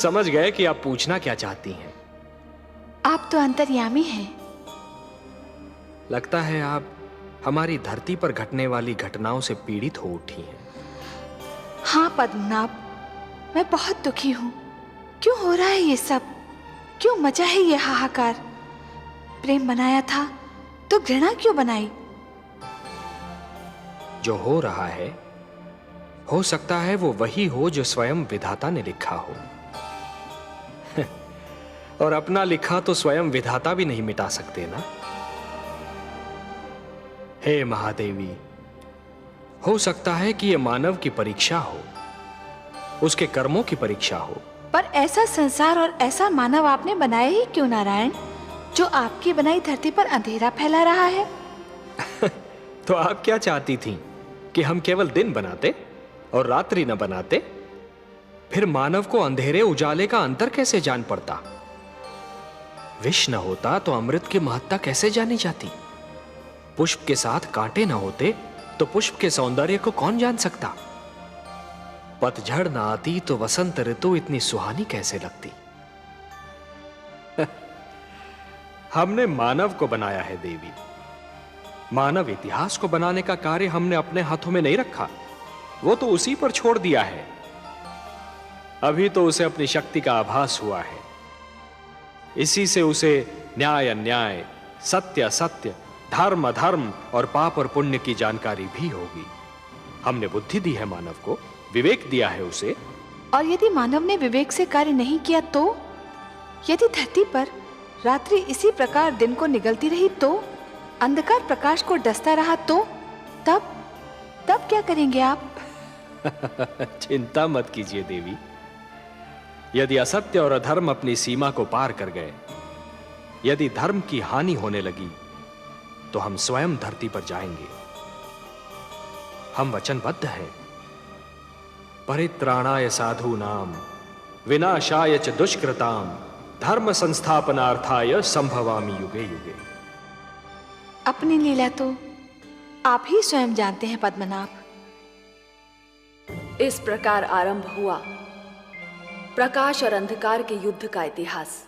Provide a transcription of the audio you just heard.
समझ गए कि आप पूछना क्या चाहती हैं। आप तो अंतर्यामी हैं। लगता है आप हमारी धरती पर घटने वाली घटनाओं से पीड़ित हो उठी हैं। हाँ पद्मनाभ, मैं बहुत दुखी हूँ। क्यों हो रहा है ये सब? क्यों मचा है ये हाहाकार? प्रेम बनाया था तो घृणा क्यों बनाई? जो हो रहा है, हो सकता है वो वही हो जो स्वयं विधाता ने लिखा हो। और अपना लिखा तो स्वयं विधाता भी नहीं मिटा सकते ना। हे महादेवी, हो सकता है कि यह मानव की परीक्षा हो, उसके कर्मों की परीक्षा हो। पर ऐसा संसार और ऐसा मानव आपने बनाया ही क्यों नारायण, जो आपकी बनाई धरती पर अंधेरा फैला रहा है? तो आप क्या चाहती थीं कि हम केवल दिन बनाते और रात्रि न बनाते? फिर मानव को अंधेरे उजाले का अंतर कैसे जान पड़ता? विष न होता तो अमृत की महत्ता कैसे जानी जाती? पुष्प के साथ कांटे न होते तो पुष्प के सौंदर्य को कौन जान सकता? पतझड़ न आती तो वसंत ऋतु इतनी सुहानी कैसे लगती? हमने मानव को बनाया है देवी। मानव इतिहास को बनाने का कार्य हमने अपने हाथों में नहीं रखा, वो तो उसी पर छोड़ दिया है। अभी तो उसे अपनी शक्ति का आभास हुआ है। इसी से उसे न्याय अन्याय, सत्य असत्य, धर्म अधर्म और पाप और पुण्य की जानकारी भी होगी। हमने बुद्धि दी है मानव को, विवेक दिया है उसे। और यदि मानव ने विवेक से कार्य नहीं किया तो? यदि धरती पर रात्रि इसी प्रकार दिन को निगलती रही तो? अंधकार प्रकाश को डसता रहा तो? तब क्या करेंगे आप? चिंता मत कीजिए देवी। यदि असत्य और अधर्म अपनी सीमा को पार कर गए, यदि धर्म की हानि होने लगी, तो हम स्वयं धरती पर जाएंगे। हम वचनबद्ध हैं। परित्राणाय साधूनाम विनाशाय च दुष्कृताम धर्म संस्थापनार्थाय संभवामि युगे युगे। अपनी लीला तो आप ही स्वयं जानते हैं पद्मनाभ। इस प्रकार आरंभ हुआ प्रकाश और अंधकार के युद्ध का इतिहास।